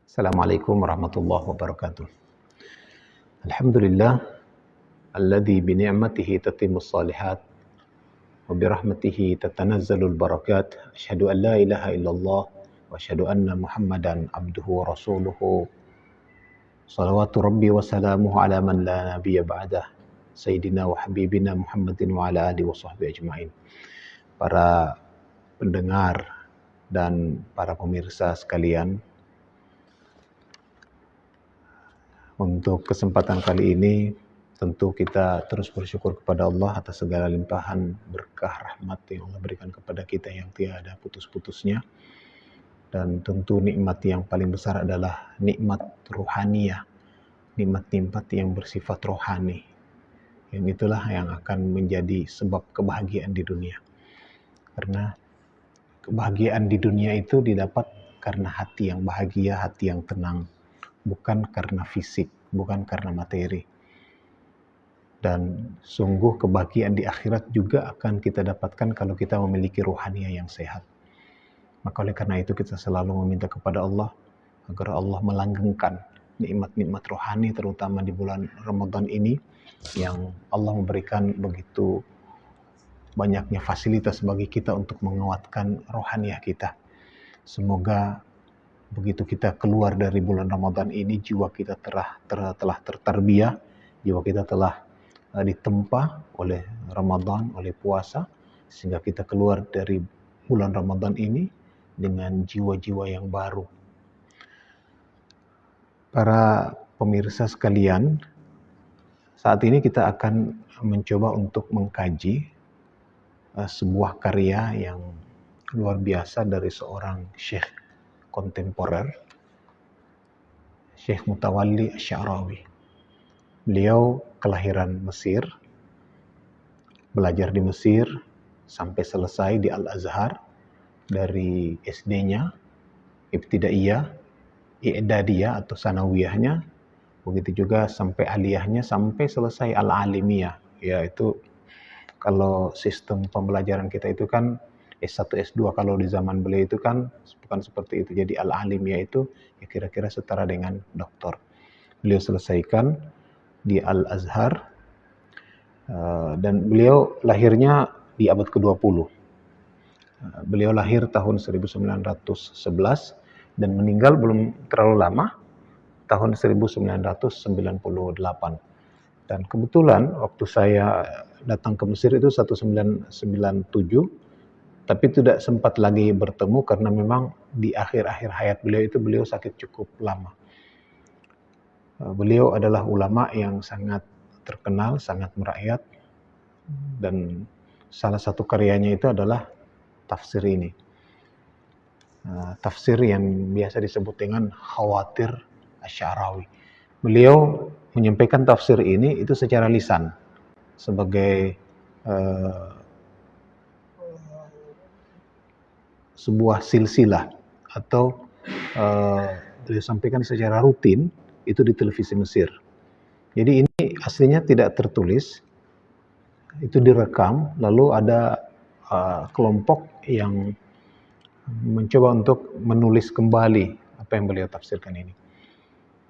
Assalamualaikum warahmatullahi wabarakatuh. Alhamdulillah alladzi bi ni'matihi tatimmus shalihat wa bi rahmatihi tatanazzalul barakat. Asyhadu an la ilaha illallah wa asyhadu anna Muhammadan abduhu wa rasuluhu. Shalawatu rabbi wa salamuhu ala man la nabiyya ba'dah. Sayyidina wa habibina Muhammadin wa ala alihi wa sahbihi ajma'in. Para pendengar dan para pemirsa sekalian, untuk kesempatan kali ini tentu kita terus bersyukur kepada Allah atas segala limpahan berkah rahmat yang Allah berikan kepada kita yang tiada putus-putusnya. Dan tentu nikmat yang paling besar adalah nikmat ruhaniyah, nikmat-nikmat yang bersifat rohani. Yang itulah yang akan menjadi sebab kebahagiaan di dunia. Karena kebahagiaan di dunia itu didapat karena hati yang bahagia, hati yang tenang. Bukan karena fisik, bukan karena materi. Dan sungguh kebahagiaan di akhirat juga akan kita dapatkan kalau kita memiliki rohaniah yang sehat. Maka oleh karena itu kita selalu meminta kepada Allah agar Allah melanggengkan nikmat-nikmat rohani, terutama di bulan Ramadan ini yang Allah memberikan begitu banyaknya fasilitas bagi kita untuk menguatkan rohaniah kita. Semoga begitu kita keluar dari bulan Ramadan ini, jiwa kita telah tertarbiyah, jiwa kita telah ditempa oleh Ramadan, oleh puasa, sehingga kita keluar dari bulan Ramadan ini dengan jiwa-jiwa yang baru. Para pemirsa sekalian, saat ini kita akan mencoba untuk mengkaji sebuah karya yang luar biasa dari seorang syekh kontemporer, Syekh Mutawalli Asy-Sya'rawi. Beliau kelahiran Mesir, belajar di Mesir sampai selesai di Al-Azhar, dari SD-nya, Ibtidaiyah, I'dadiyah atau Sanawiyahnya, begitu juga sampai aliyahnya, sampai selesai Al-Alimiyah, yaitu kalau sistem pembelajaran kita itu kan S1, S2, kalau di zaman beliau itu kan bukan seperti itu. Jadi Al-Alimiyah itu ya kira-kira setara dengan doktor. Beliau selesaikan di Al-Azhar dan beliau lahirnya di abad ke-20. Beliau lahir tahun 1911 dan meninggal belum terlalu lama, tahun 1998. Dan kebetulan waktu saya datang ke Mesir itu 1997, tapi tidak sempat lagi bertemu karena memang di akhir-akhir hayat beliau itu beliau sakit cukup lama. Beliau adalah ulama yang sangat terkenal, sangat merakyat, dan salah satu karyanya itu adalah tafsir ini. Tafsir yang biasa disebut dengan Khawatir Asy-Sya'rawi. Beliau menyampaikan tafsir ini itu secara lisan sebagai sebuah silsilah atau beliau sampaikan secara rutin itu di televisi Mesir. Jadi ini aslinya tidak tertulis, itu direkam, lalu ada kelompok yang mencoba untuk menulis kembali apa yang beliau tafsirkan ini.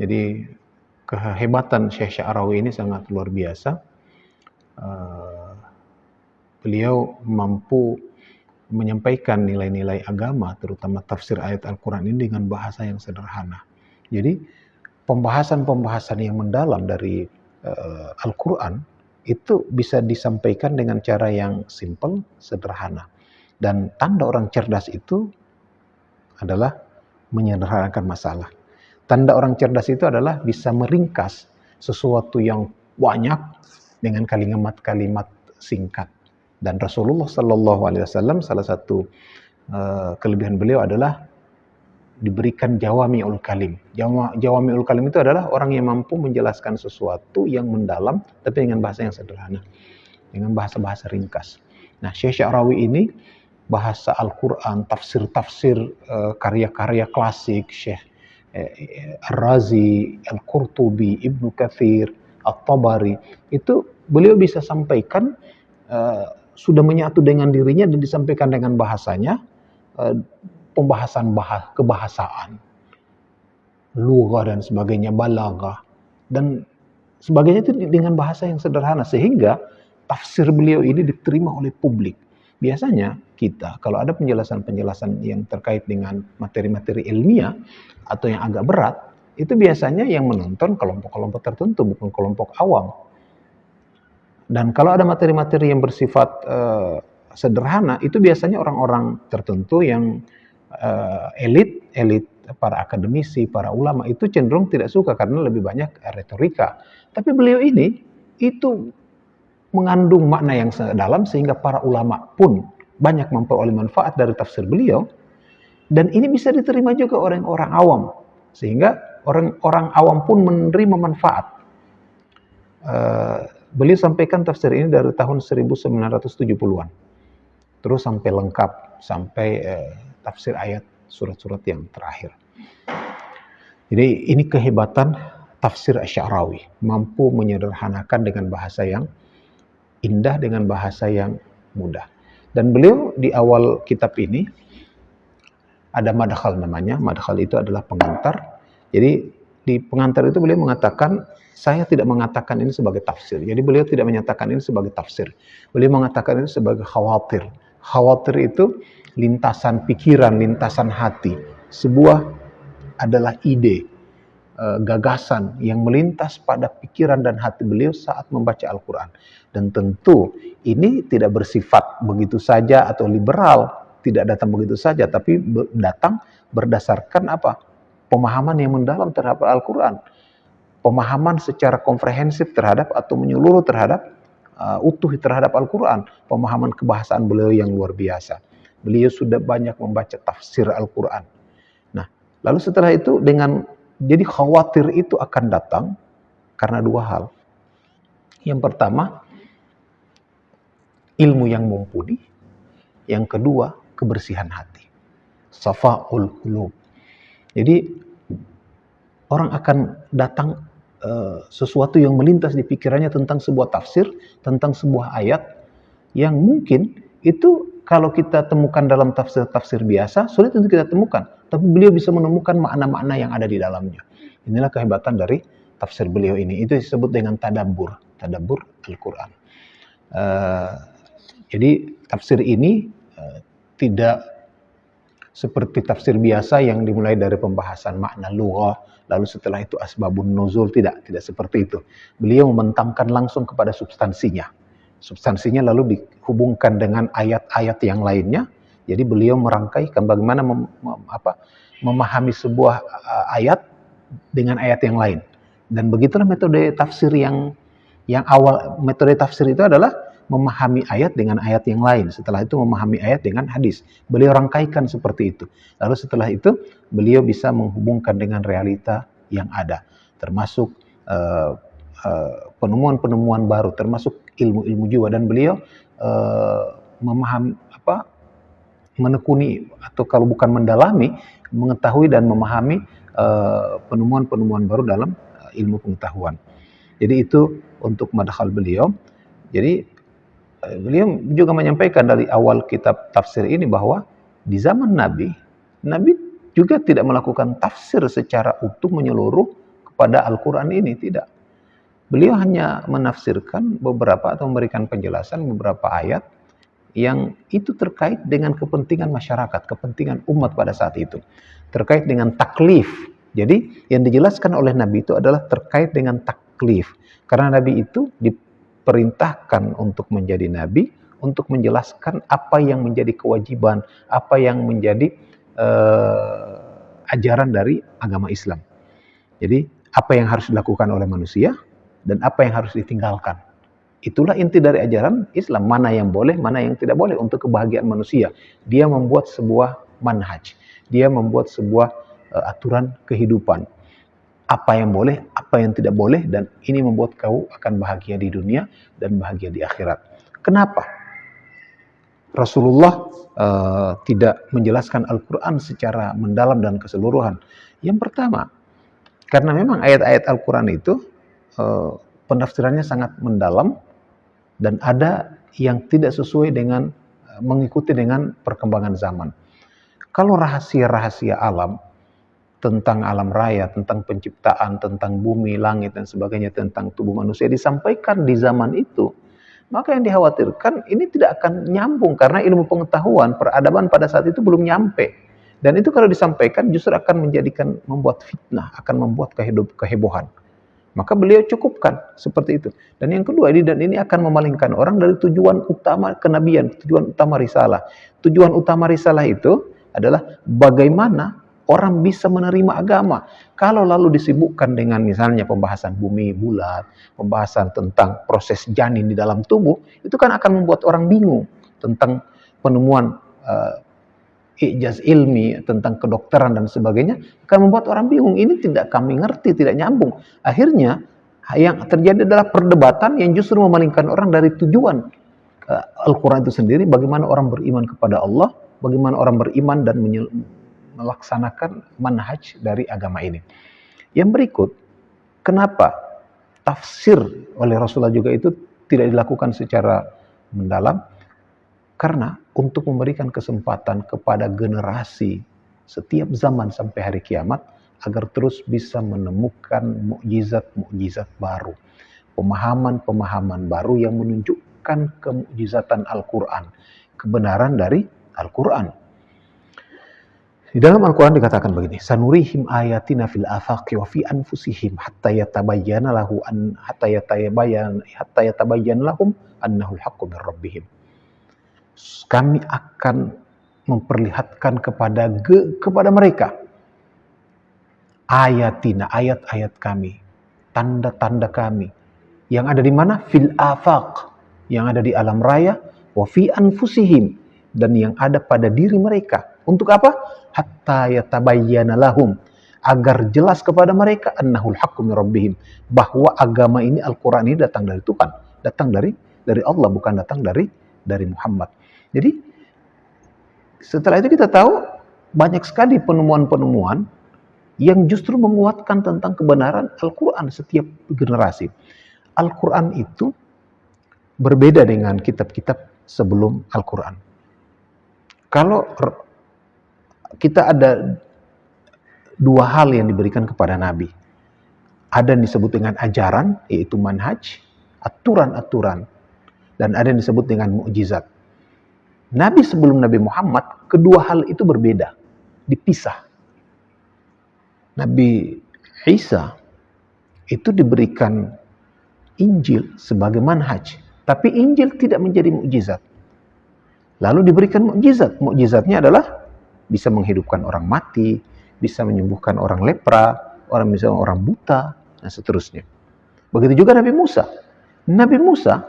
Jadi kehebatan Syekh Sya'rawi ini sangat luar biasa. Beliau mampu menyampaikan nilai-nilai agama, terutama tafsir ayat Al-Quran ini dengan bahasa yang sederhana. Jadi pembahasan-pembahasan yang mendalam dari Al-Quran itu bisa disampaikan dengan cara yang simple, sederhana. Dan tanda orang cerdas itu adalah menyederhanakan masalah. Tanda orang cerdas itu adalah bisa meringkas sesuatu yang banyak dengan kalimat-kalimat singkat. Dan Rasulullah Sallallahu Alaihi Wasallam salah satu kelebihan beliau adalah diberikan jawami'ul kalim. Jawami'ul kalim itu adalah orang yang mampu menjelaskan sesuatu yang mendalam tapi dengan bahasa yang sederhana, dengan bahasa-bahasa ringkas. Nah, Syekh Sya'rawi ini bahasa Al-Quran, tafsir-tafsir karya-karya klasik Syekh Ar-Razi, Al-Qurtubi, Ibnu Katsir, At-Tabari, itu beliau bisa sampaikan sudah menyatu dengan dirinya dan disampaikan dengan bahasanya, pembahasan kebahasaan. lughah dan sebagainya, balaghah dan sebagainya itu dengan bahasa yang sederhana sehingga tafsir beliau ini diterima oleh publik. Biasanya kita kalau ada penjelasan-penjelasan yang terkait dengan materi-materi ilmiah atau yang agak berat, itu biasanya yang menonton kelompok-kelompok tertentu, bukan kelompok awam. Dan kalau ada materi-materi yang bersifat sederhana, itu biasanya orang-orang tertentu yang elit para akademisi, para ulama itu cenderung tidak suka karena lebih banyak retorika. Tapi beliau ini itu mengandung makna yang dalam sehingga para ulama pun banyak memperoleh manfaat dari tafsir beliau, dan ini bisa diterima juga orang-orang awam sehingga orang-orang awam pun menerima manfaat. Beliau sampaikan tafsir ini dari tahun 1970-an terus sampai lengkap, sampai tafsir ayat surat-surat yang terakhir. Jadi ini kehebatan tafsir Asy-Sya'rawi, mampu menyederhanakan dengan bahasa yang indah, dengan bahasa yang mudah. Dan beliau di awal kitab ini ada madkhal namanya. Madkhal itu adalah pengantar. Jadi di pengantar itu beliau mengatakan, saya tidak mengatakan ini sebagai tafsir. Jadi beliau tidak menyatakan ini sebagai tafsir. Beliau mengatakan ini sebagai khawatir. Khawatir itu lintasan pikiran, lintasan hati. Sebuah adalah ide, gagasan yang melintas pada pikiran dan hati beliau saat membaca Al-Quran. Dan tentu ini tidak bersifat begitu saja atau liberal, tidak datang begitu saja, tapi datang berdasarkan apa? Pemahaman yang mendalam terhadap Al-Quran. Pemahaman secara komprehensif terhadap atau menyeluruh terhadap utuh terhadap Al-Quran. Pemahaman kebahasaan beliau yang luar biasa. Beliau sudah banyak membaca tafsir Al-Quran. Nah, lalu setelah itu jadi khawatir itu akan datang karena dua hal. Yang pertama, ilmu yang mumpuni. Yang kedua, kebersihan hati. Safa'ul qulub. Jadi orang akan datang sesuatu yang melintas di pikirannya tentang sebuah tafsir, tentang sebuah ayat yang mungkin itu kalau kita temukan dalam tafsir-tafsir biasa sulit untuk kita temukan, tapi beliau bisa menemukan makna-makna yang ada di dalamnya. Inilah kehebatan dari tafsir beliau ini. Itu disebut dengan tadabbur Al-Quran. Jadi tafsir ini tidak seperti tafsir biasa yang dimulai dari pembahasan makna lughah, lalu setelah itu asbabun nuzul, tidak seperti itu. Beliau membentangkan langsung kepada substansinya. Substansinya lalu dihubungkan dengan ayat-ayat yang lainnya. Jadi beliau merangkaikan bagaimana memahami sebuah ayat dengan ayat yang lain. Dan begitulah metode tafsir yang awal. Metode tafsir itu adalah memahami ayat dengan ayat yang lain. Setelah itu memahami ayat dengan hadis. Beliau rangkaikan seperti itu. Lalu setelah itu beliau bisa menghubungkan dengan realita yang ada. Termasuk penemuan-penemuan baru, termasuk ilmu-ilmu jiwa. Dan beliau memahami menekuni atau kalau bukan mendalami, mengetahui dan memahami penemuan-penemuan baru dalam ilmu pengetahuan. Jadi itu untuk madkhal beliau. Jadi beliau juga menyampaikan dari awal kitab tafsir ini bahwa di zaman Nabi juga tidak melakukan tafsir secara utuh menyeluruh kepada Al-Quran ini, tidak. Beliau hanya menafsirkan beberapa atau memberikan penjelasan beberapa ayat yang itu terkait dengan kepentingan masyarakat, kepentingan umat pada saat itu. Terkait dengan taklif. Jadi yang dijelaskan oleh Nabi itu adalah terkait dengan taklif. Karena Nabi itu diperintahkan untuk menjadi Nabi, untuk menjelaskan apa yang menjadi kewajiban, apa yang menjadi ajaran dari agama Islam. Jadi apa yang harus dilakukan oleh manusia dan apa yang harus ditinggalkan. Itulah inti dari ajaran Islam, mana yang boleh, mana yang tidak boleh untuk kebahagiaan manusia. Dia membuat sebuah manhaj, dia membuat sebuah aturan kehidupan. Apa yang boleh, apa yang tidak boleh, dan ini membuat kau akan bahagia di dunia dan bahagia di akhirat. Kenapa Rasulullah tidak menjelaskan Al-Quran secara mendalam dan keseluruhan? Yang pertama, karena memang ayat-ayat Al-Quran itu penafsirannya sangat mendalam dan ada yang tidak sesuai dengan mengikuti dengan perkembangan zaman. Kalau rahasia-rahasia alam, tentang alam raya, tentang penciptaan, tentang bumi, langit, dan sebagainya, tentang tubuh manusia disampaikan di zaman itu, maka yang dikhawatirkan ini tidak akan nyambung karena ilmu pengetahuan, peradaban pada saat itu belum nyampe. Dan itu kalau disampaikan justru akan membuat fitnah, akan membuat kehebohan. Maka beliau cukupkan seperti itu. Dan yang kedua, ini akan memalingkan orang dari tujuan utama kenabian, tujuan utama risalah. Tujuan utama risalah itu adalah bagaimana orang bisa menerima agama. Kalau lalu disibukkan dengan misalnya pembahasan bumi, bulat, pembahasan tentang proses janin di dalam tubuh, itu kan akan membuat orang bingung tentang penemuan ijaz ilmi, tentang kedokteran dan sebagainya, akan membuat orang bingung. Ini tidak kami ngerti, tidak nyambung. Akhirnya yang terjadi adalah perdebatan yang justru memalingkan orang dari tujuan Al-Quran itu sendiri, bagaimana orang beriman kepada Allah, bagaimana orang beriman dan melaksanakan manhaj dari agama ini. Yang berikut, kenapa tafsir oleh Rasulullah juga itu tidak dilakukan secara mendalam? Karena untuk memberikan kesempatan kepada generasi setiap zaman sampai hari kiamat agar terus bisa menemukan mukjizat-mukjizat baru, pemahaman-pemahaman baru yang menunjukkan kemukjizatan Al-Quran, kebenaran dari Al-Quran. Di dalam Al-Quran dikatakan begini, sanurihim ayatina fil afaqi wa fi anfusihim hatta yatabayyana lahum annahul haqqu min rabbihim. Kami akan memperlihatkan kepada mereka ayatina, ayat-ayat kami, tanda-tanda kami yang ada di mana? Fil afaq, yang ada di alam raya, wa fi anfusihim, dan yang ada pada diri mereka. Untuk apa? Hatta yatabayyana lahum, agar jelas kepada mereka annahul haqqu min rabbihim, bahwa agama ini, Al-Quran ini datang dari Tuhan, datang dari Allah, bukan datang dari Muhammad. Jadi setelah itu kita tahu banyak sekali penemuan-penemuan yang justru menguatkan tentang kebenaran Al-Quran setiap generasi. Al-Quran itu berbeda dengan kitab-kitab sebelum Al-Quran. Kalau kita ada dua hal yang diberikan kepada Nabi. Ada yang disebut dengan ajaran, yaitu manhaj, aturan-aturan. Dan ada yang disebut dengan mukjizat. Nabi sebelum Nabi Muhammad, kedua hal itu berbeda, dipisah. Nabi Isa itu diberikan Injil sebagai manhaj, tapi Injil tidak menjadi mukjizat. Lalu diberikan mukjizat. Mukjizatnya adalah bisa menghidupkan orang mati, bisa menyembuhkan orang lepra, orang buta, dan seterusnya. Begitu juga Nabi Musa. Nabi Musa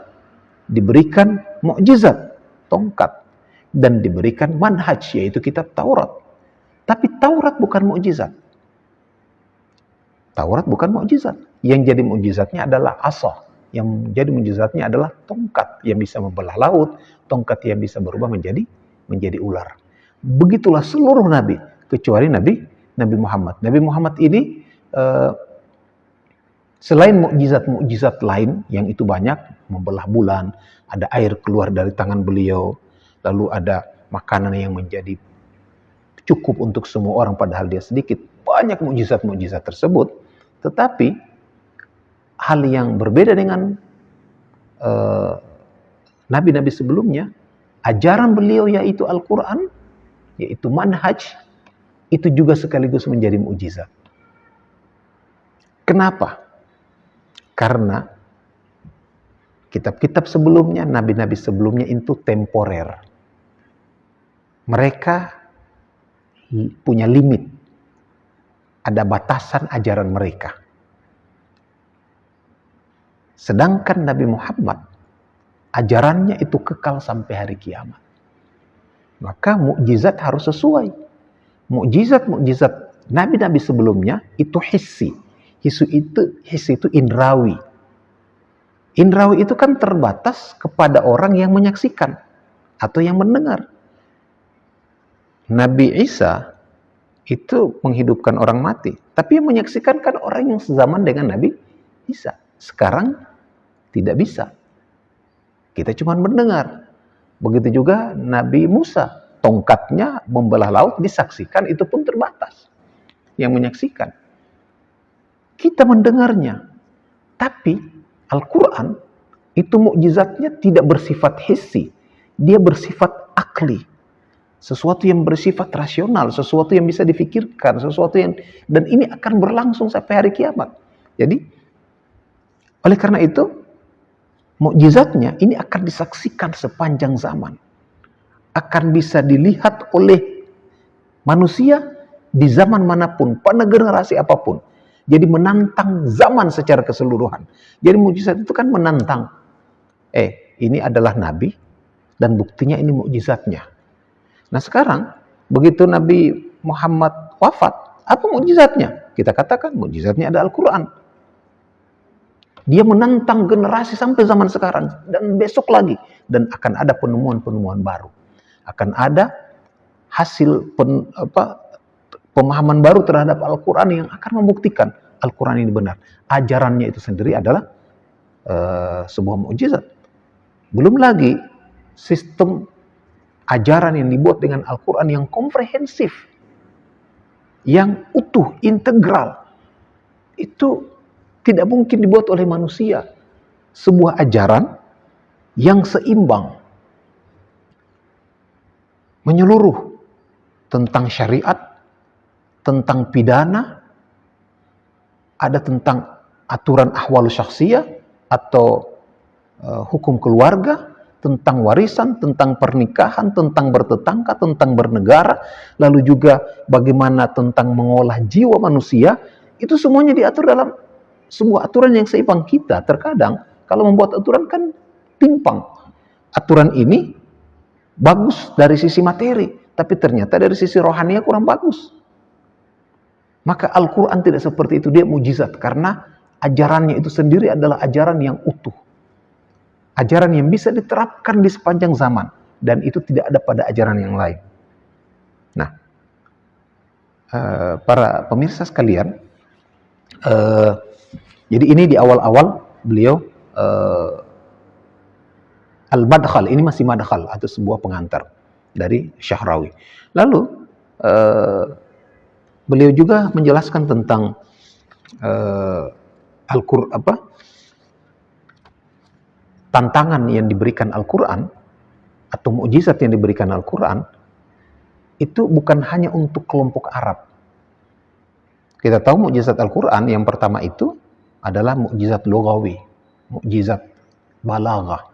diberikan mukjizat, tongkat, dan diberikan manhaj, yaitu kitab Taurat. Tapi Taurat bukan mukjizat. Taurat bukan mukjizat. Yang jadi mukjizatnya adalah asa. Yang jadi mukjizatnya adalah tongkat yang bisa membelah laut, tongkat yang bisa berubah menjadi ular. Begitulah seluruh nabi, kecuali Nabi Muhammad. Nabi Muhammad ini selain mukjizat-mukjizat lain yang itu banyak, membelah bulan, ada air keluar dari tangan beliau, lalu ada makanan yang menjadi cukup untuk semua orang padahal dia sedikit. Banyak mukjizat-mukjizat tersebut, tetapi hal yang berbeda dengan nabi-nabi sebelumnya, ajaran beliau yaitu Al-Quran, yaitu manhaj, itu juga sekaligus menjadi mukjizat. Kenapa? Karena kitab-kitab sebelumnya, nabi-nabi sebelumnya itu temporer. Mereka punya limit. Ada batasan ajaran mereka. Sedangkan Nabi Muhammad, ajarannya itu kekal sampai hari kiamat. Maka mukjizat harus sesuai. Mukjizat nabi-nabi sebelumnya itu hissi. Hissi itu indrawi. Indrawi itu kan terbatas kepada orang yang menyaksikan atau yang mendengar. Nabi Isa itu menghidupkan orang mati, tapi yang menyaksikan kan orang yang sezaman dengan Nabi Isa. Sekarang tidak bisa. Kita cuma mendengar. Begitu juga Nabi Musa, tongkatnya membelah laut disaksikan, itu pun terbatas. yang menyaksikan. Kita mendengarnya. Tapi Al-Quran itu mukjizatnya tidak bersifat hissi. Dia bersifat akli. Sesuatu yang bersifat rasional, sesuatu yang bisa difikirkan, dan ini akan berlangsung sampai hari kiamat. Jadi, oleh karena itu, mukjizatnya ini akan disaksikan sepanjang zaman. Akan bisa dilihat oleh manusia di zaman manapun, pada generasi apapun. Jadi menantang zaman secara keseluruhan. Jadi mukjizat itu kan menantang. Ini adalah nabi dan buktinya ini mukjizatnya. Nah sekarang, begitu Nabi Muhammad wafat, apa mukjizatnya? Kita katakan mukjizatnya ada Al-Quran. Dia menantang generasi sampai zaman sekarang, dan besok lagi. Dan akan ada penemuan-penemuan baru. Akan ada hasil pemahaman baru terhadap Al-Quran yang akan membuktikan Al-Quran ini benar. Ajarannya itu sendiri adalah sebuah mukjizat. Belum lagi sistem ajaran yang dibuat dengan Al-Quran yang komprehensif, yang utuh, integral. Itu tidak mungkin dibuat oleh manusia. Sebuah ajaran yang seimbang, menyeluruh tentang syariat, tentang pidana, ada tentang aturan ahwal syakhsiyah atau hukum keluarga, tentang warisan, tentang pernikahan, tentang bertetangga, tentang bernegara, lalu juga bagaimana tentang mengolah jiwa manusia. Itu semuanya diatur dalam sebuah aturan yang seimbang. Kita terkadang kalau membuat aturan kan timpang. Aturan ini bagus dari sisi materi, tapi ternyata dari sisi rohaninya kurang bagus. Maka Al-Quran tidak seperti itu, dia mukjizat karena ajarannya itu sendiri adalah ajaran yang utuh. Ajaran yang bisa diterapkan di sepanjang zaman, dan itu tidak ada pada ajaran yang lain. Nah, para pemirsa sekalian, jadi ini di awal-awal beliau Al-Madkhal, ini masih madkhal atau sebuah pengantar dari Syahrawi. Lalu beliau juga menjelaskan tentang Al-Quran, tantangan yang diberikan Al-Quran atau mukjizat yang diberikan Al-Quran itu bukan hanya untuk kelompok Arab. Kita tahu mukjizat Al-Quran yang pertama itu adalah mukjizat lughawi, mukjizat balaghah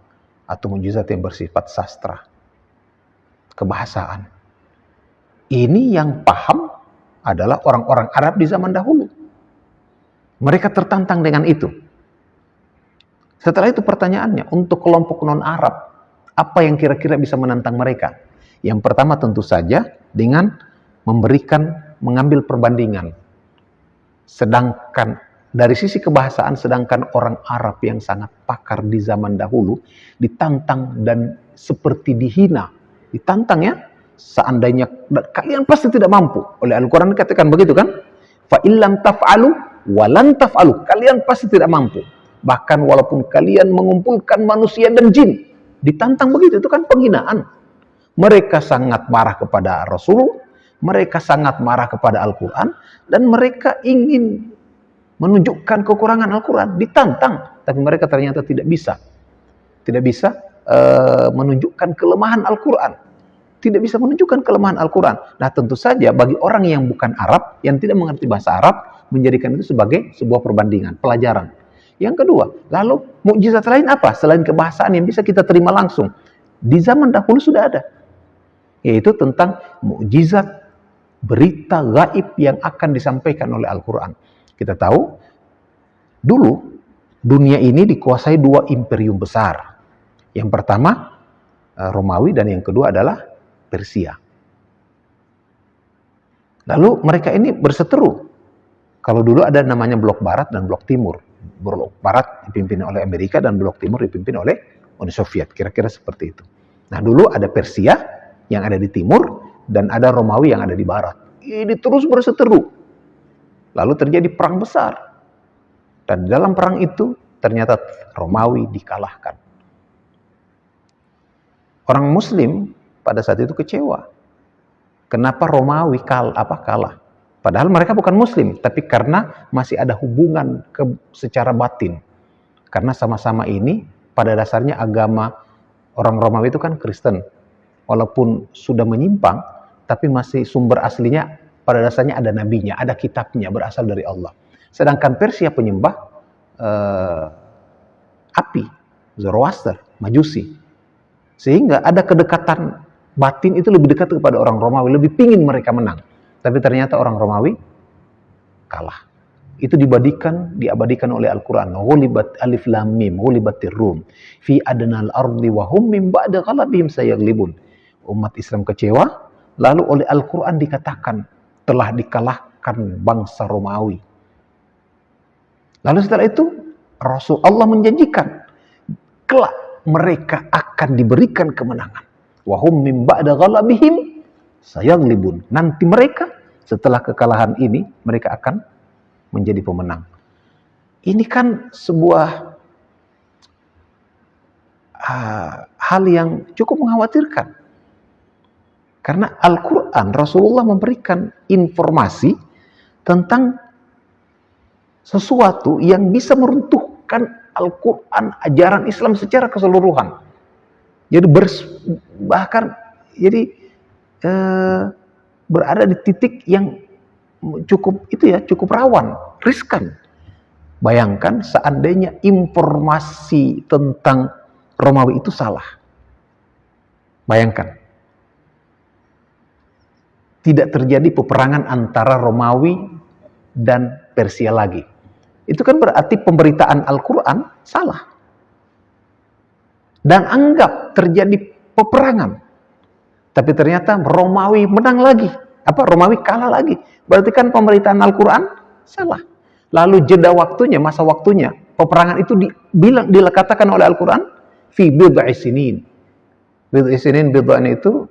atau mukjizat yang bersifat sastra, kebahasaan. Ini yang paham adalah orang-orang Arab di zaman dahulu. Mereka tertantang dengan itu. Setelah itu pertanyaannya, untuk kelompok non-Arab, apa yang kira-kira bisa menantang mereka? Yang pertama tentu saja dengan mengambil perbandingan. Sedangkan dari sisi kebahasaan, sedangkan orang Arab yang sangat pakar di zaman dahulu, ditantang dan seperti dihina. Ditantang ya, seandainya kalian pasti tidak mampu. Oleh Al-Quran dikatakan begitu kan? Fa illam taf'alu walan taf'alu. Kalian pasti tidak mampu. Bahkan walaupun kalian mengumpulkan manusia dan jin, ditantang begitu, itu kan penghinaan. Mereka sangat marah kepada Rasul, mereka sangat marah kepada Al-Quran, dan mereka ingin menunjukkan kekurangan Al-Quran, ditantang, tapi mereka ternyata tidak bisa menunjukkan kelemahan Al-Quran, tidak bisa menunjukkan kelemahan Al-Quran. Nah tentu saja bagi orang yang bukan Arab, yang tidak mengerti bahasa Arab, menjadikan itu sebagai sebuah perbandingan, pelajaran. Yang kedua, lalu mukjizat lain apa? Selain kebahasaan yang bisa kita terima langsung. Di zaman dahulu sudah ada. Yaitu tentang mukjizat berita gaib yang akan disampaikan oleh Al-Quran. Kita tahu, dulu dunia ini dikuasai dua imperium besar. Yang pertama, Romawi, dan yang kedua adalah Persia. Lalu mereka ini berseteru. Kalau dulu ada namanya blok barat dan blok timur. Blok barat dipimpin oleh Amerika dan blok timur dipimpin oleh Uni Soviet, kira-kira seperti itu. Nah dulu ada Persia yang ada di timur dan ada Romawi yang ada di barat. Ini terus berseteru. Lalu terjadi perang besar. Dan dalam perang itu ternyata Romawi dikalahkan. Orang Muslim pada saat itu kecewa. Kenapa Romawi kalah? Padahal mereka bukan muslim, tapi karena masih ada hubungan secara batin. Karena sama-sama ini pada dasarnya agama orang Romawi itu kan Kristen. Walaupun sudah menyimpang, tapi masih sumber aslinya pada dasarnya ada nabinya, ada kitabnya, berasal dari Allah. Sedangkan Persia penyembah api, Zoroaster, Majusi. Sehingga ada kedekatan batin itu lebih dekat kepada orang Romawi, lebih pingin mereka menang. Tapi ternyata orang Romawi kalah. Itu diabadikan oleh Al-Quran. Ghulibat alif lam mim, ghulibatir rum fi adnal ardi wa hum min ba'da ghalabihim sayaglibun. Umat Islam kecewa, lalu oleh Al-Quran dikatakan telah dikalahkan bangsa Romawi. Lalu setelah itu Rasul Allah menjanjikan kelak mereka akan diberikan kemenangan. Wa hum min ba'da ghalabihim sayaglibun. Nanti mereka setelah kekalahan ini mereka akan menjadi pemenang. Ini kan sebuah hal yang cukup mengkhawatirkan. Karena Al-Quran, Rasulullah memberikan informasi tentang sesuatu yang bisa meruntuhkan Al-Quran, ajaran Islam secara keseluruhan. Jadi berada di titik yang cukup rawan, riskan. Bayangkan seandainya informasi tentang Romawi itu salah. Bayangkan. Tidak terjadi peperangan antara Romawi dan Persia lagi. Itu kan berarti pemberitaan Al-Quran salah. Dan anggap terjadi peperangan. Tapi ternyata Romawi menang lagi. Romawi kalah lagi. Berarti kan pemberitaan Al-Quran salah. Lalu jeda waktunya, masa waktunya, peperangan itu dikatakan oleh Al-Quran fi bid'i sinin. Bid'i sinin, bid'an itu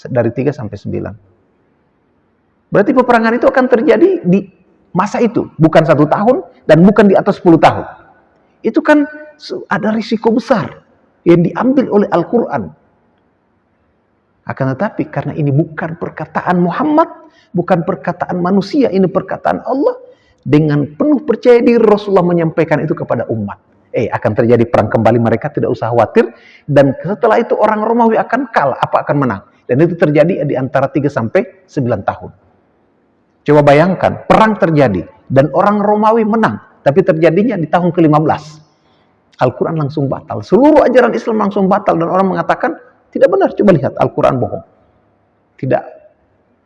dari 3 sampai 9. Berarti peperangan itu akan terjadi di masa itu, bukan 1 tahun dan bukan di atas 10 tahun. Itu kan ada risiko besar yang diambil oleh Al-Quran. Akan tetapi karena ini bukan perkataan Muhammad, bukan perkataan manusia, ini perkataan Allah, dengan penuh percaya diri Rasulullah menyampaikan itu kepada umat. Akan terjadi perang kembali, mereka tidak usah khawatir, dan setelah itu orang Romawi akan kalah, akan menang. Dan itu terjadi di antara 3 sampai 9 tahun. Coba bayangkan, perang terjadi dan orang Romawi menang, tapi terjadinya di tahun ke-15. Al-Quran langsung batal, seluruh ajaran Islam langsung batal, dan orang mengatakan tidak benar. Coba lihat, Al-Quran bohong. Tidak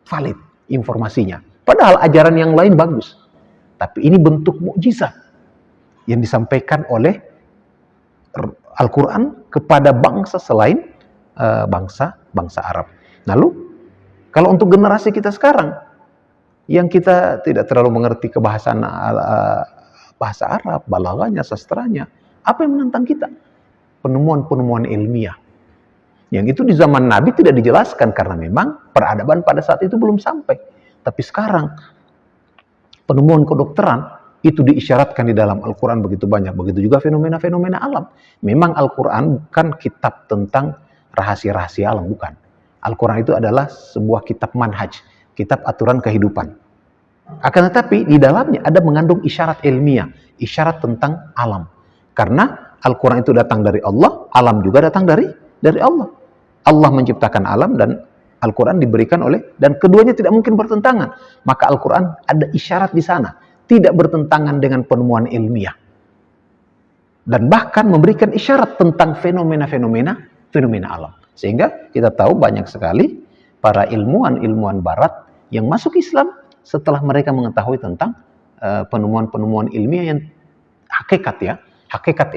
valid informasinya. Padahal ajaran yang lain bagus. Tapi ini bentuk mukjizat yang disampaikan oleh Al-Quran kepada bangsa selain bangsa Arab. Lalu, kalau untuk generasi kita sekarang, yang kita tidak terlalu mengerti kebahasaan bahasa Arab, balaghanya, sastranya, apa yang menentang kita? Penemuan-penemuan ilmiah. Yang itu di zaman Nabi tidak dijelaskan karena memang peradaban pada saat itu belum sampai. Tapi sekarang penemuan kedokteran itu diisyaratkan di dalam Al-Quran begitu banyak. Begitu juga fenomena-fenomena alam. Memang Al-Quran bukan kitab tentang rahasia-rahasia alam, bukan. Al-Quran itu adalah sebuah kitab manhaj, kitab aturan kehidupan. Akan tetapi di dalamnya ada mengandung isyarat ilmiah, isyarat tentang alam. Karena Al-Quran itu datang dari Allah, alam juga datang dari Allah. Allah menciptakan alam dan Al-Quran diberikan dan keduanya tidak mungkin bertentangan. Maka Al-Quran ada isyarat di sana, tidak bertentangan dengan penemuan ilmiah. Dan bahkan memberikan isyarat tentang fenomena-fenomena alam. Sehingga kita tahu banyak sekali para ilmuwan barat yang masuk Islam setelah mereka mengetahui tentang penemuan-penemuan ilmiah yang hakikat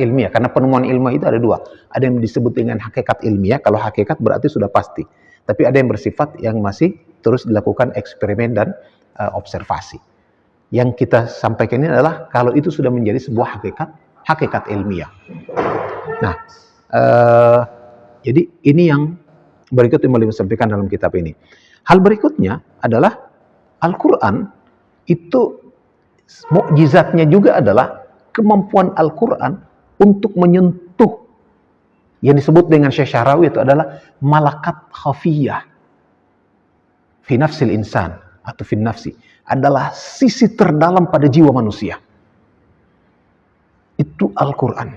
ilmiah. Karena penemuan ilmiah itu ada 2. Ada yang disebut dengan hakikat ilmiah. Kalau hakikat berarti sudah pasti. Tapi ada yang bersifat yang masih terus dilakukan eksperimen dan observasi. Yang kita sampaikan ini adalah kalau itu sudah menjadi sebuah hakikat ilmiah. Nah, jadi ini yang berikut yang boleh disampaikan dalam kitab ini. Hal berikutnya adalah Al-Quran itu mukjizatnya juga adalah kemampuan Al-Quran untuk menyentuh yang disebut dengan Syekh Syarawi itu adalah malakat khafiyah fi nafsil insan atau fi nafsi, adalah sisi terdalam pada jiwa manusia. Itu Al-Quran.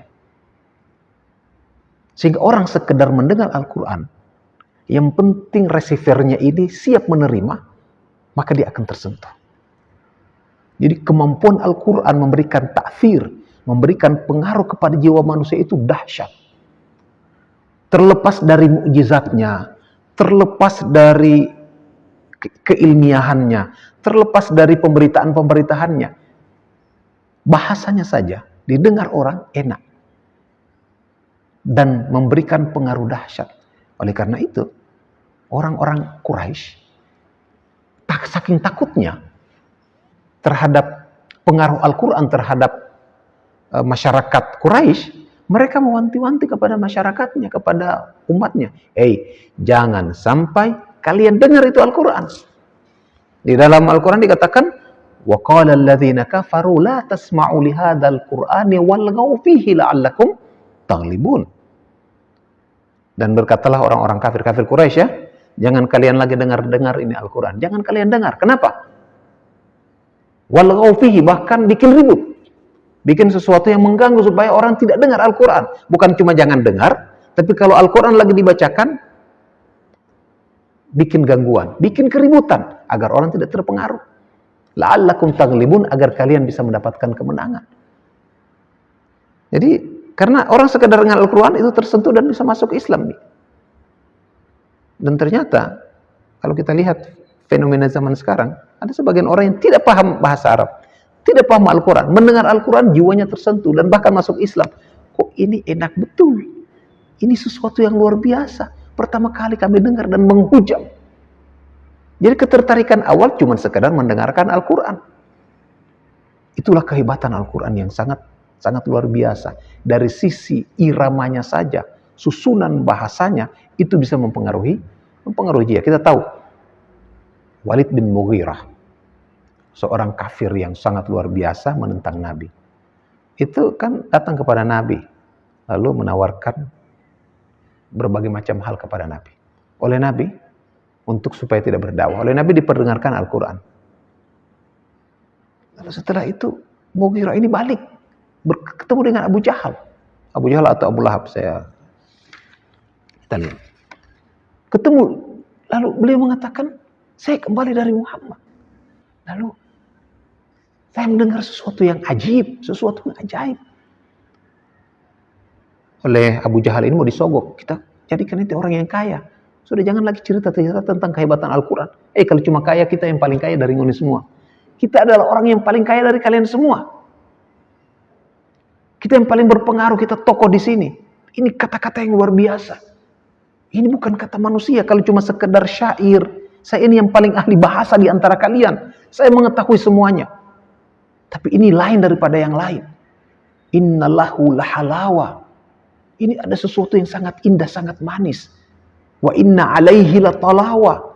Sehingga orang sekedar mendengar Al-Quran, yang penting receivernya ini siap menerima, maka dia akan tersentuh. Jadi kemampuan Al-Quran memberikan ta'thir, memberikan pengaruh kepada jiwa manusia itu dahsyat. Terlepas dari mukjizatnya, terlepas dari keilmiahannya, terlepas dari pemberitaan-pemberitaannya, bahasanya saja didengar orang enak dan memberikan pengaruh dahsyat. Oleh karena itu, orang-orang Quraisy saking takutnya terhadap pengaruh Al-Quran terhadap masyarakat Quraisy, mereka mewanti-wanti kepada masyarakatnya, kepada umatnya, jangan sampai kalian dengar itu Al-Quran. Di dalam Al-Quran dikatakan, وَقَالَ الَّذِينَ كَفَرُوا لَا تَسْمَعُوا لِهَذَا الْقُرْآنِ وَالْغَوْا فِيهِ لَعَلَّكُمْ تَغْلِبُونَ. Dan berkatalah orang-orang kafir Quraisy, ya, jangan kalian lagi dengar ini Al-Quran. Jangan kalian dengar. Kenapa? وَالْغَوْا فِيهِ, bahkan bikin ribut. Bikin sesuatu yang mengganggu supaya orang tidak dengar Al-Quran. Bukan cuma jangan dengar, tapi kalau Al-Quran lagi dibacakan, bikin gangguan, bikin keributan, agar orang tidak terpengaruh. La'allakum taghlibun, agar kalian bisa mendapatkan kemenangan. Jadi, karena orang sekedar dengar Al-Quran itu tersentuh dan bisa masuk Islam. Dan ternyata, kalau kita lihat fenomena zaman sekarang, ada sebagian orang yang tidak paham bahasa Arab, tidak paham Al-Quran, mendengar Al-Quran jiwanya tersentuh dan bahkan masuk Islam. Kok ini enak betul? Ini sesuatu yang luar biasa. Pertama kali kami dengar dan menghujam. Jadi ketertarikan awal cuma sekedar mendengarkan Al-Quran. Itulah kehebatan Al-Quran yang sangat luar biasa. Dari sisi iramanya saja, susunan bahasanya, itu bisa mempengaruhi dia. Kita tahu, Walid bin Mughirah, seorang kafir yang sangat luar biasa menentang Nabi. Itu kan datang kepada Nabi, lalu menawarkan berbagai macam hal kepada Nabi. Oleh Nabi, untuk supaya tidak berdakwah. Oleh Nabi diperdengarkan Al-Quran. Lalu setelah itu, Mughirah ini balik, ketemu dengan Abu Jahal. Abu Jahal atau Abu Lahab, kita lihat. Ketemu, lalu beliau mengatakan, saya kembali dari Muhammad. Lalu, saya mendengar sesuatu yang ajib, sesuatu yang ajaib. Oleh Abu Jahal ini mau disogok, kita jadikan itu orang yang kaya. Sudah jangan lagi cerita tentang kehebatan Al-Quran. Kalau cuma kaya, kita yang paling kaya dari ini semua. Kita adalah orang yang paling kaya dari kalian semua. Kita yang paling berpengaruh, kita tokoh di sini. Ini kata-kata yang luar biasa. Ini bukan kata manusia, kalau cuma sekedar syair. Saya ini yang paling ahli bahasa di antara kalian. Saya mengetahui semuanya. Tapi ini lain daripada yang lain. Innalahu lahalawa. Ini ada sesuatu yang sangat indah, sangat manis. Wa inna alaihi latalawa.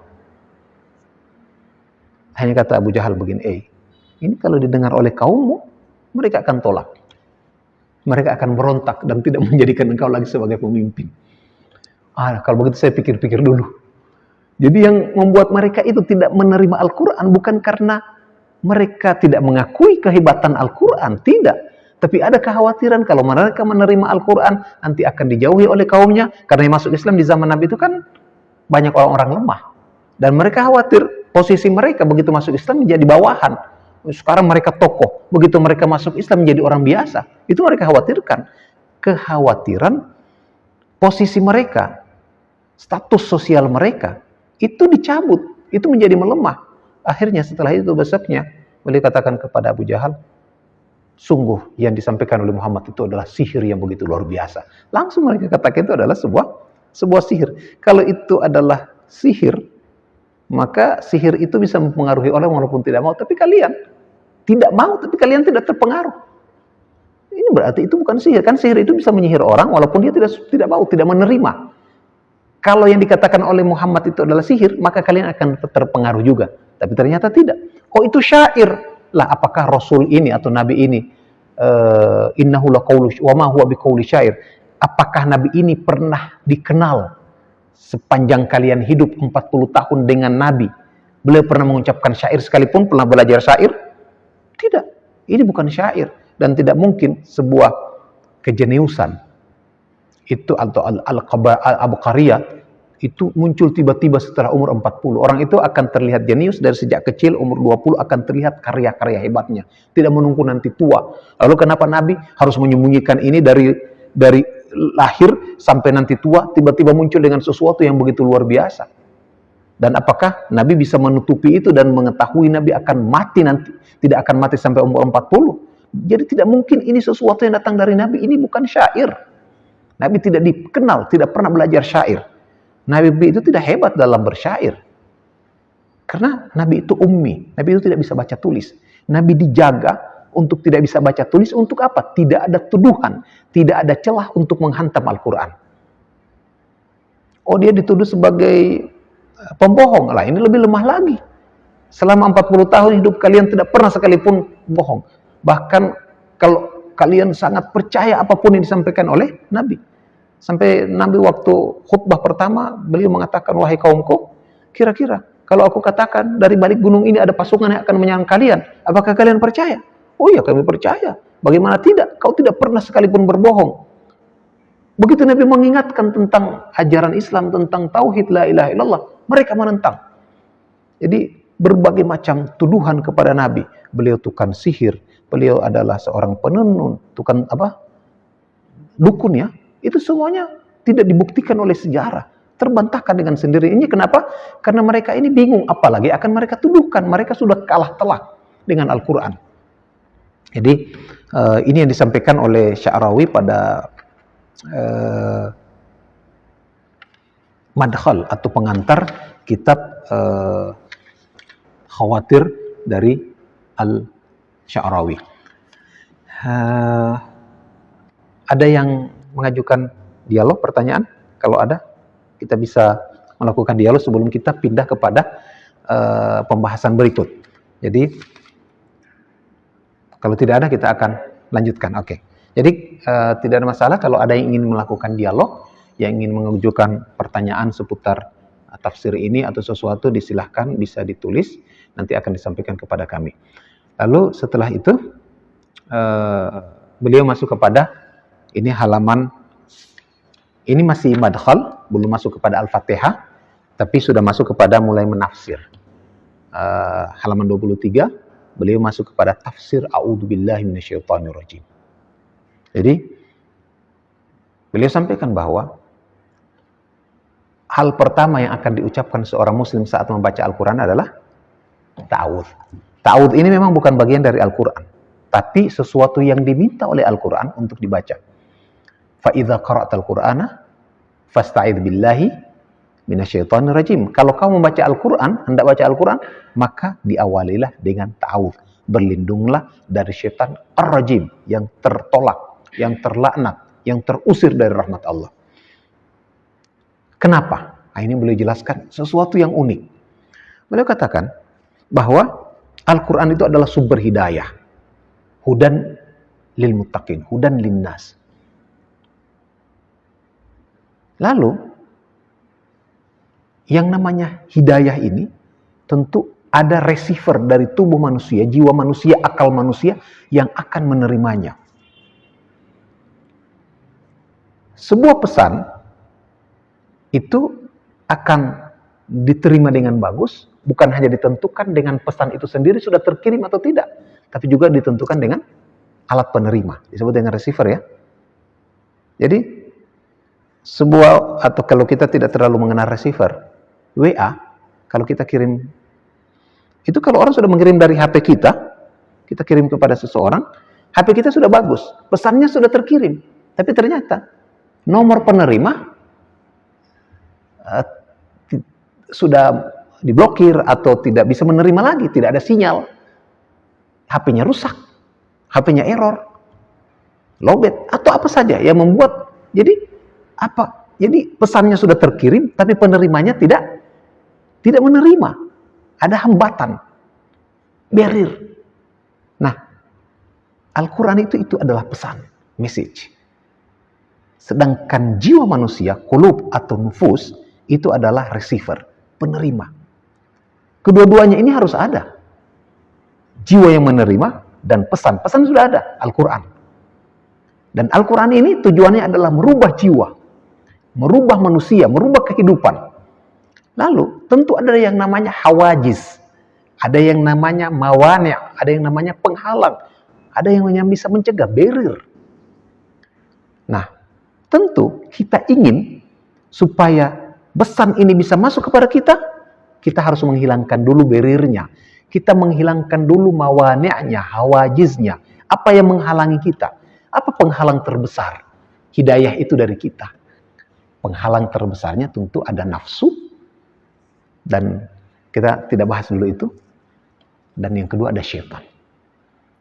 Hanya kata Abu Jahal begini, ini kalau didengar oleh kaummu, mereka akan tolak. Mereka akan merontak dan tidak menjadikan engkau lagi sebagai pemimpin. Kalau begitu saya pikir-pikir dulu. Jadi yang membuat mereka itu tidak menerima Al-Quran bukan karena mereka tidak mengakui kehebatan Al-Quran, tidak. Tapi ada kekhawatiran kalau mereka menerima Al-Quran nanti akan dijauhi oleh kaumnya. Karena yang masuk Islam di zaman Nabi itu kan banyak orang-orang lemah. Dan mereka khawatir posisi mereka begitu masuk Islam menjadi bawahan. Sekarang mereka tokoh, begitu mereka masuk Islam menjadi orang biasa. Itu mereka khawatirkan. Kekhawatiran posisi mereka, status sosial mereka, itu dicabut, itu menjadi melemah. Akhirnya setelah itu besoknya, beliau katakan kepada Abu Jahal, sungguh yang disampaikan oleh Muhammad itu adalah sihir yang begitu luar biasa. Langsung mereka katakan itu adalah sebuah sihir. Kalau itu adalah sihir, maka sihir itu bisa mempengaruhi orang walaupun tidak mau. Tapi kalian tidak mau, tapi kalian tidak terpengaruh. Ini berarti itu bukan sihir. Kan sihir itu bisa menyihir orang walaupun dia tidak mau, tidak menerima. Kalau yang dikatakan oleh Muhammad itu adalah sihir, maka kalian akan terpengaruh juga. Tapi ternyata tidak. Oh, itu syair. Lah, apakah Rasul ini atau Nabi ini innahu laqaulu wa ma huwa biqauli syair? Apakah Nabi ini pernah dikenal sepanjang kalian hidup 40 tahun dengan Nabi? Beliau pernah mengucapkan syair sekalipun, pernah belajar syair? Tidak. Ini bukan syair. Dan tidak mungkin sebuah kejeniusan itu atau al-abqariyah itu muncul tiba-tiba setelah umur 40. Orang itu akan terlihat jenius dari sejak kecil, umur 20 akan terlihat karya-karya hebatnya. Tidak menunggu nanti tua. Lalu kenapa Nabi harus menyembunyikan ini dari lahir sampai nanti tua, tiba-tiba muncul dengan sesuatu yang begitu luar biasa? Dan apakah Nabi bisa menutupi itu dan mengetahui Nabi akan mati nanti? Tidak akan mati sampai umur 40. Jadi tidak mungkin ini sesuatu yang datang dari Nabi. Ini bukan syair. Nabi tidak dikenal, tidak pernah belajar syair. Nabi itu tidak hebat dalam bersyair. Karena Nabi itu ummi. Nabi itu tidak bisa baca tulis. Nabi dijaga untuk tidak bisa baca tulis. Untuk apa? Tidak ada tuduhan. Tidak ada celah untuk menghantam Al-Quran. Oh, dia dituduh sebagai pembohong. Lah, ini lebih lemah lagi. Selama 40 tahun hidup kalian tidak pernah sekalipun bohong. Bahkan kalau kalian sangat percaya apapun yang disampaikan oleh Nabi. Sampai Nabi waktu khutbah pertama, beliau mengatakan, wahai kaumku, kira-kira kalau aku katakan dari balik gunung ini ada pasukan yang akan menyerang kalian, apakah kalian percaya? Oh iya, kami percaya. Bagaimana tidak? Kau tidak pernah sekalipun berbohong. Begitu Nabi mengingatkan tentang ajaran Islam, tentang tauhid la ilaha illallah, mereka menentang. Jadi berbagai macam tuduhan kepada Nabi. Beliau tukang sihir, beliau adalah seorang penenun, tukang dukun ya. Itu semuanya tidak dibuktikan oleh sejarah, terbantahkan dengan sendiri. Ini kenapa? Karena mereka ini bingung, apalagi akan mereka tuduhkan. Mereka sudah kalah telak dengan Al-Quran. Jadi ini yang disampaikan oleh Sya'rawi pada madkhal atau pengantar kitab Khawatir dari Al-Sya'rawi. Ada yang mengajukan dialog, pertanyaan? Kalau ada, kita bisa melakukan dialog sebelum kita pindah kepada pembahasan berikut. Jadi, kalau tidak ada, kita akan lanjutkan. Oke. Jadi, tidak ada masalah kalau ada yang ingin melakukan dialog, yang ingin mengajukan pertanyaan seputar tafsir ini atau sesuatu, disilahkan, bisa ditulis, nanti akan disampaikan kepada kami. Lalu setelah itu, beliau masuk kepada ini halaman, ini masih madkhal, belum masuk kepada Al-Fatihah, tapi sudah masuk kepada mulai menafsir. Halaman 23, beliau masuk kepada tafsir A'udzubillahi minasyaitonirrajim. Jadi, beliau sampaikan bahwa hal pertama yang akan diucapkan seorang muslim saat membaca Al-Quran adalah ta'awudz. Ta'awudz ini memang bukan bagian dari Al-Quran, tapi sesuatu yang diminta oleh Al-Quran untuk dibaca. فَإِذَا قَرَأْتَ الْقُرْآنَ فَاسْتَعِذْ بِاللَّهِ minasyaitonir rajim. Kalau kamu membaca Al-Quran, hendak baca Al-Quran, maka diawalilah dengan ta'awudz. Berlindunglah dari syaitan ar-rajim, yang tertolak, yang terlaknat, yang terusir dari rahmat Allah. Kenapa? Nah, ini beliau jelaskan sesuatu yang unik. Beliau katakan bahwa Al-Quran itu adalah sumber hidayah. Hudan lil muttaqin, hudan lin nas. Lalu, yang namanya hidayah ini, tentu ada receiver dari tubuh manusia, jiwa manusia, akal manusia, yang akan menerimanya. Sebuah pesan, itu akan diterima dengan bagus, bukan hanya ditentukan dengan pesan itu sendiri sudah terkirim atau tidak, tapi juga ditentukan dengan alat penerima, disebut dengan receiver ya. Jadi, sebuah, atau kalau kita tidak terlalu mengenal receiver, WA, kalau kita kirim, itu kalau orang sudah mengirim dari HP kita kirim kepada seseorang, HP kita sudah bagus, pesannya sudah terkirim, tapi ternyata nomor penerima sudah diblokir atau tidak bisa menerima lagi, tidak ada sinyal, HP-nya rusak, HP-nya error, lowbat, atau apa saja yang membuat, jadi pesannya sudah terkirim, tapi penerimanya tidak menerima. Ada hambatan, barrier. Nah, Al-Quran itu adalah pesan, message. Sedangkan jiwa manusia, qulub atau nufus, itu adalah receiver, penerima. Kedua-duanya ini harus ada. Jiwa yang menerima dan pesan. Pesan sudah ada, Al-Quran. Dan Al-Quran ini tujuannya adalah merubah jiwa, merubah manusia, merubah kehidupan. Lalu tentu ada yang namanya hawajiz, ada yang namanya mawani', ada yang namanya penghalang, ada yang bisa mencegah, barrier. Nah, tentu kita ingin supaya pesan ini bisa masuk kepada kita, kita harus menghilangkan dulu barriernya. Kita menghilangkan dulu mawani'nya, hawajiznya. Apa yang menghalangi kita? Apa penghalang terbesar? Hidayah itu dari kita. Penghalang terbesarnya tentu ada nafsu. Dan kita tidak bahas dulu itu. Dan yang kedua ada syaitan.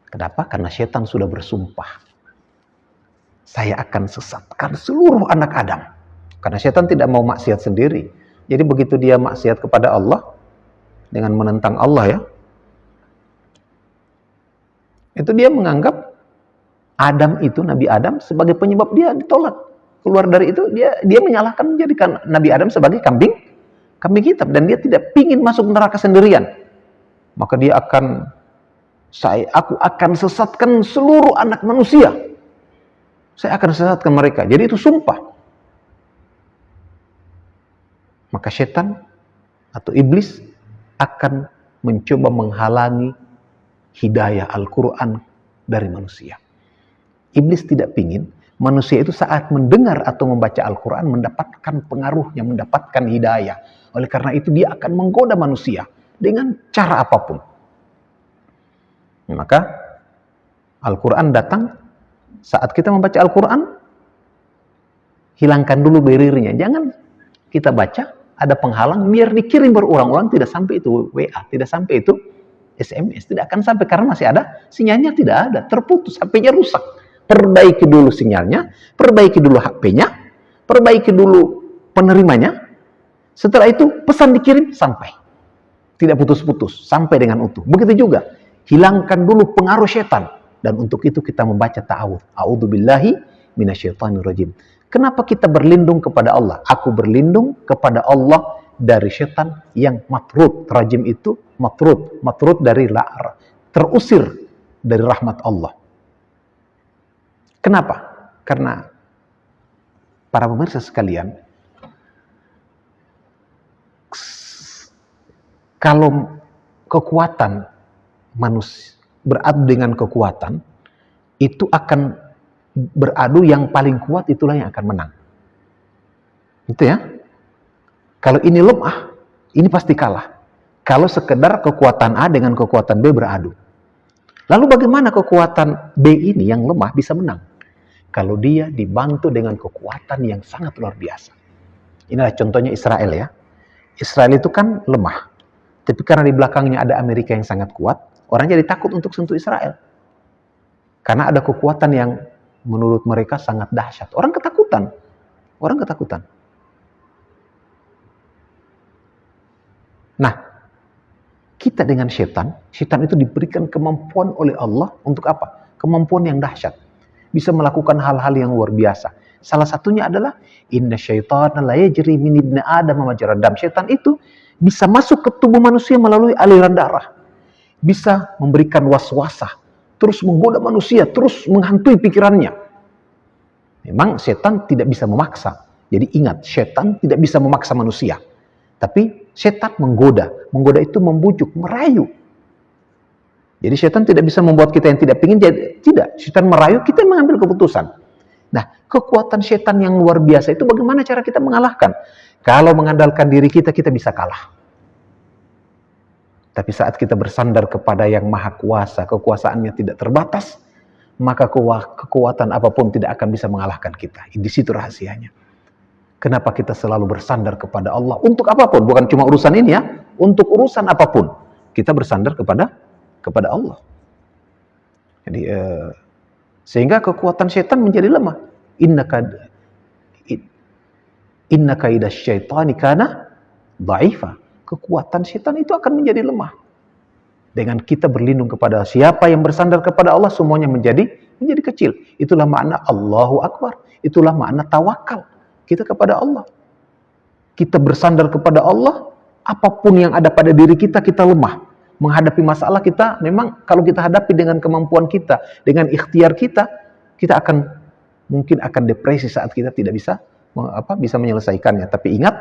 Kenapa? Karena syaitan sudah bersumpah. Saya akan sesatkan seluruh anak Adam. Karena syaitan tidak mau maksiat sendiri. Jadi begitu dia maksiat kepada Allah, dengan menentang Allah ya, itu dia menganggap Adam itu, Nabi Adam, sebagai penyebab dia ditolak. Keluar dari itu, dia menyalahkan, menjadikan Nabi Adam sebagai kambing hitam. Dan dia tidak ingin masuk neraka sendirian. Maka dia aku akan sesatkan seluruh anak manusia. Saya akan sesatkan mereka. Jadi itu sumpah. Maka setan atau iblis akan mencoba menghalangi hidayah Al-Quran dari manusia. Iblis tidak ingin manusia itu saat mendengar atau membaca Al-Quran mendapatkan pengaruhnya, mendapatkan hidayah. Oleh karena itu dia akan menggoda manusia dengan cara apapun. Maka Al-Quran datang, saat kita membaca Al-Quran, hilangkan dulu barriernya. Jangan kita baca, ada penghalang, biar dikirim berulang-ulang, tidak sampai itu WA, tidak sampai itu SMS, tidak akan sampai karena masih ada, sinyalnya tidak ada, terputus, HP-nya rusak. Perbaiki dulu sinyalnya, perbaiki dulu HP-nya, perbaiki dulu penerimanya. Setelah itu pesan dikirim sampai. Tidak putus-putus, sampai dengan utuh. Begitu juga, hilangkan dulu pengaruh setan. Dan untuk itu kita membaca ta'awudz. A'udzubillahi minasyaitonirrajim. Kenapa kita berlindung kepada Allah? Aku berlindung kepada Allah dari setan yang matrud. Rajim itu matrud. Matrud dari la'ar. Terusir dari rahmat Allah. Kenapa? Karena para pemirsa sekalian, kalau kekuatan manusia beradu dengan kekuatan, itu akan beradu yang paling kuat, itulah yang akan menang. Itu ya. Kalau ini lemah, ini pasti kalah. Kalau sekedar kekuatan A dengan kekuatan B beradu. Lalu bagaimana kekuatan B ini yang lemah bisa menang? Kalau dia dibantu dengan kekuatan yang sangat luar biasa. Inilah contohnya Israel ya. Israel itu kan lemah. Tapi karena di belakangnya ada Amerika yang sangat kuat, orang jadi takut untuk sentuh Israel. Karena ada kekuatan yang menurut mereka sangat dahsyat. Orang ketakutan. Orang ketakutan. Nah, kita dengan setan itu diberikan kemampuan oleh Allah untuk apa? Kemampuan yang dahsyat. Bisa melakukan hal-hal yang luar biasa. Salah satunya adalah inna syaitana la yajri min ibni adam majrad dam. Syaitan itu bisa masuk ke tubuh manusia melalui aliran darah. Bisa memberikan waswasah, terus menggoda manusia, terus menghantui pikirannya. Memang setan tidak bisa memaksa. Jadi ingat, setan tidak bisa memaksa manusia. Tapi setan menggoda. Menggoda itu membujuk, merayu. Jadi setan tidak bisa membuat kita yang tidak ingin, tidak. Setan merayu, kita mengambil keputusan. Nah, kekuatan setan yang luar biasa itu bagaimana cara kita mengalahkan? Kalau mengandalkan diri kita, kita bisa kalah. Tapi saat kita bersandar kepada yang maha kuasa, kekuasaannya tidak terbatas, maka kekuatan apapun tidak akan bisa mengalahkan kita. Di situ rahasianya. Kenapa kita selalu bersandar kepada Allah? Untuk apapun, bukan cuma urusan ini ya. Untuk urusan apapun, kita bersandar kepada Allah. Jadi sehingga kekuatan setan menjadi lemah. Inna kaidah syaitani kana dha'ifa. Kekuatan setan itu akan menjadi lemah. Dengan kita berlindung kepada siapa yang bersandar kepada Allah, semuanya menjadi kecil. Itulah makna Allahu Akbar. Itulah makna tawakal kita kepada Allah. Kita bersandar kepada Allah, Apapun yang ada pada diri kita, kita lemah. Menghadapi masalah kita, memang kalau kita hadapi dengan kemampuan kita, dengan ikhtiar kita, kita mungkin akan depresi saat kita tidak bisa menyelesaikannya. Tapi ingat,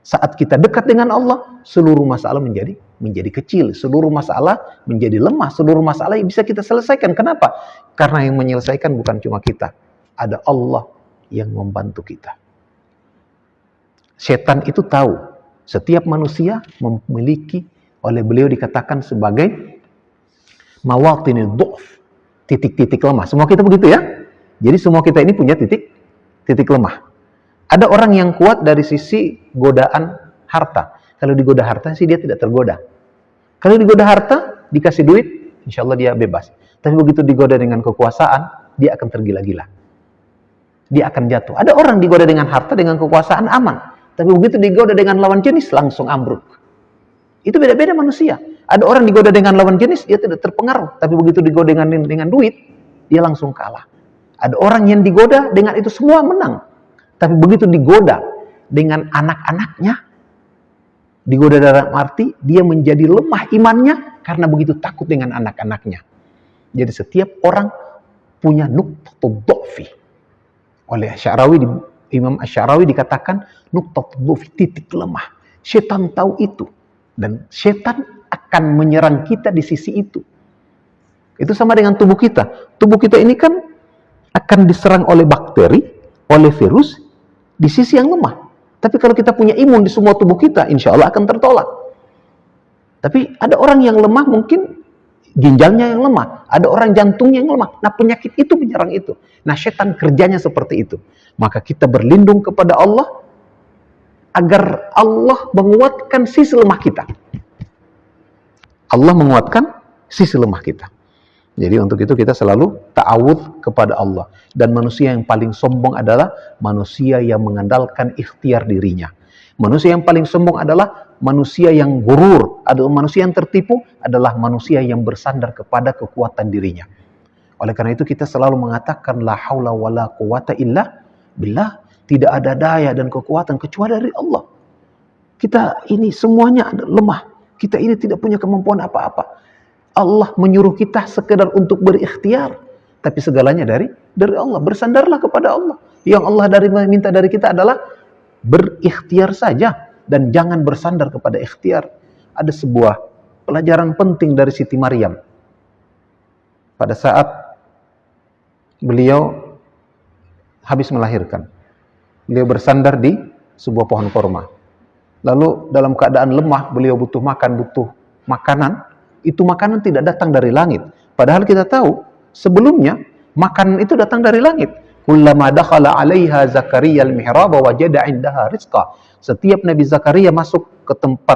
saat kita dekat dengan Allah, seluruh masalah menjadi kecil, seluruh masalah menjadi lemah, seluruh masalah bisa kita selesaikan. Kenapa? Karena yang menyelesaikan bukan cuma kita, ada Allah yang membantu kita. Setan itu tahu, setiap manusia memiliki, oleh beliau dikatakan sebagai mawatinid du'f, titik-titik lemah. Semua kita begitu ya. Jadi semua kita ini punya titik lemah. Ada orang yang kuat dari sisi godaan harta. Kalau digoda harta sih dia tidak tergoda. Kalau digoda harta, dikasih duit, insya Allah dia bebas. Tapi begitu digoda dengan kekuasaan, dia akan tergila-gila. Dia akan jatuh. Ada orang digoda dengan harta, dengan kekuasaan aman. Tapi begitu digoda dengan lawan jenis, langsung ambruk. Itu beda-beda manusia. Ada orang digoda dengan lawan jenis, dia tidak terpengaruh. Tapi begitu digoda dengan duit, dia langsung kalah. Ada orang yang digoda dengan itu semua menang. Tapi begitu digoda dengan anak-anaknya, digoda dalam arti dia menjadi lemah imannya karena begitu takut dengan anak-anaknya. Jadi setiap orang punya nuqtatud dha'fi. Oleh Imam Asy'arawi dikatakan nuqtatud dha'fi, titik lemah. Setan tahu itu dan setan akan menyerang kita di sisi itu. Itu sama dengan tubuh kita. Tubuh kita ini kan akan diserang oleh bakteri, oleh virus di sisi yang lemah. Tapi kalau kita punya imun di semua tubuh kita, insya Allah akan tertolak. Tapi ada orang yang lemah, mungkin ginjalnya yang lemah. Ada orang jantungnya yang lemah. Nah, penyakit itu menyerang itu. Nah, setan kerjanya seperti itu. Maka kita berlindung kepada Allah agar Allah menguatkan sisi lemah kita. Allah menguatkan sisi lemah kita. Jadi untuk itu kita selalu ta'awudz kepada Allah. Dan manusia yang paling sombong adalah manusia yang mengandalkan ikhtiar dirinya. Manusia yang paling sombong adalah manusia yang gurur, adalah manusia yang tertipu, adalah manusia yang bersandar kepada kekuatan dirinya. Oleh karena itu kita selalu mengatakan la haula wala quwata illa billah. Tidak ada daya dan kekuatan kecuali dari Allah. Kita ini semuanya lemah. Kita ini tidak punya kemampuan apa-apa. Allah menyuruh kita sekedar untuk berikhtiar, tapi segalanya dari Allah. Bersandarlah kepada Allah. Yang Allah minta dari kita adalah berikhtiar saja dan jangan bersandar kepada ikhtiar. Ada sebuah pelajaran penting dari Siti Maryam. Pada saat beliau habis melahirkan, beliau bersandar di sebuah pohon korma. Lalu dalam keadaan lemah, beliau butuh makan, butuh makanan. Itu makanan tidak datang dari langit. Padahal kita tahu sebelumnya makanan itu datang dari langit. Kullama dakhala 'alaiha Zakaria al-mihrab wajada 'indaha rizqa. Setiap Nabi Zakaria masuk ke tempat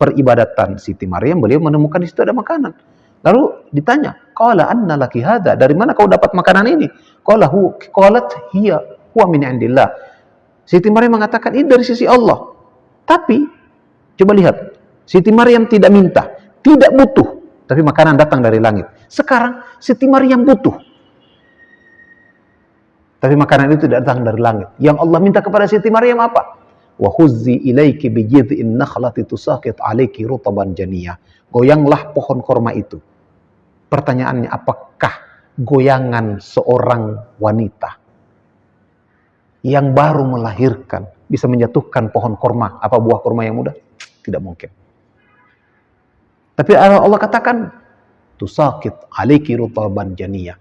peribadatan Siti Maryam, beliau menemukan di situ ada makanan. Lalu ditanya, "Qala anna laki hadza?" Dari mana kau dapat makanan ini? Qalat hiya huwa min 'indillah. Siti Maryam mengatakan ini dari sisi Allah. Tapi coba lihat, Siti Maryam tidak minta, tidak butuh, tapi makanan datang dari langit. Sekarang Siti Maryam butuh, tapi makanan itu tidak datang dari langit. Yang Allah minta kepada Siti Maryam apa? Wa huzzi ilaiki bi jid'in nakhlati tusaqit 'alaiki rutaban janiyah. Goyanglah pohon korma itu. Pertanyaannya, apakah goyangan seorang wanita yang baru melahirkan bisa menjatuhkan pohon korma, apa buah korma yang muda? Tidak mungkin. Tapi Allah katakan, tusaqit 'alaiki rutaban janiyah.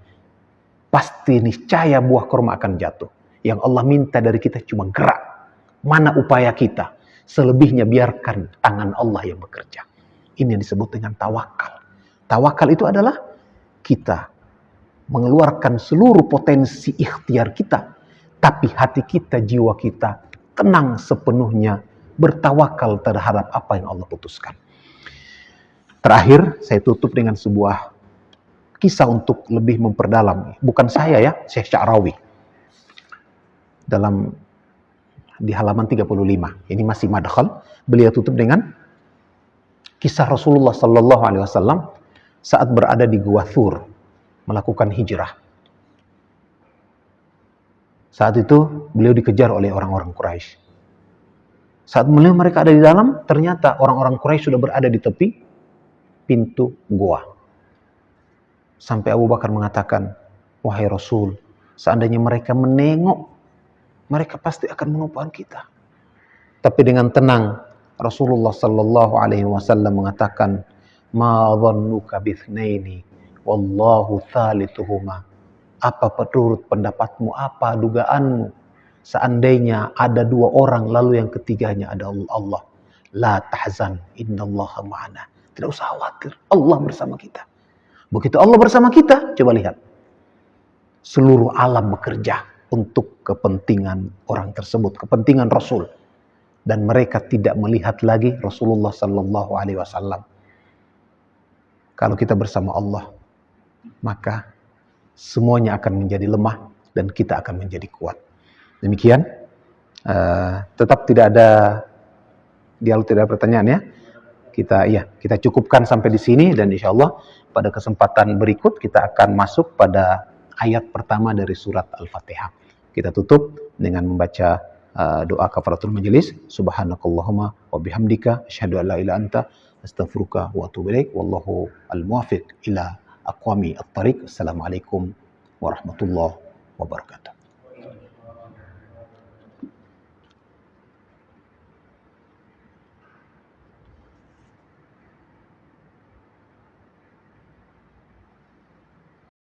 Pasti niscaya buah korma akan jatuh. Yang Allah minta dari kita cuma gerak. Mana upaya kita? Selebihnya biarkan tangan Allah yang bekerja. Ini yang disebut dengan tawakal. Tawakal itu adalah kita mengeluarkan seluruh potensi ikhtiar kita, tapi hati kita, jiwa kita tenang sepenuhnya, bertawakal terhadap apa yang Allah putuskan. Terakhir, saya tutup dengan sebuah kisah untuk lebih memperdalam. Bukan saya ya, Syekh Sya'rawi. Di halaman 35. Ini masih madkhal. Beliau tutup dengan kisah Rasulullah sallallahu alaihi wasallam saat berada di Gua Thur melakukan hijrah. Saat itu beliau dikejar oleh orang-orang Quraisy. Saat melihat mereka ada di dalam, ternyata orang-orang Quraisy sudah berada di tepi pintu gua. Sampai Abu Bakar mengatakan, wahai Rasul, seandainya mereka menengok, mereka pasti akan menumpang kita. Tapi dengan tenang, Rasulullah sallallahu alaihi wasallam mengatakan, ma dhannuka bithnaini wallahu thalithuhuma. Apa menurut pendapatmu, apa dugaanmu? Seandainya ada dua orang lalu yang ketiganya ada Allah. La tahzan, innallaha ma'ana. Tidak usah khawatir, Allah bersama kita. Begitu Allah bersama kita, coba lihat. Seluruh alam bekerja untuk kepentingan orang tersebut, kepentingan Rasul. Dan mereka tidak melihat lagi Rasulullah sallallahu alaihi wasallam. Kalau kita bersama Allah, maka semuanya akan menjadi lemah dan kita akan menjadi kuat. Demikian, tetap tidak ada dialog, tidak ada pertanyaan ya. Kita cukupkan sampai di sini dan insya Allah pada kesempatan berikut kita akan masuk pada ayat pertama dari surat Al-Fatihah. Kita tutup dengan membaca doa kafaratul majelis. Subhanakallahumma wa bihamdika asyhadu an la ilaha illa anta astaghfiruka wa atubu ilaik. Wallahu al-muwaffiq ila aqwami at-thariq. Assalamualaikum warahmatullahi wabarakatuh.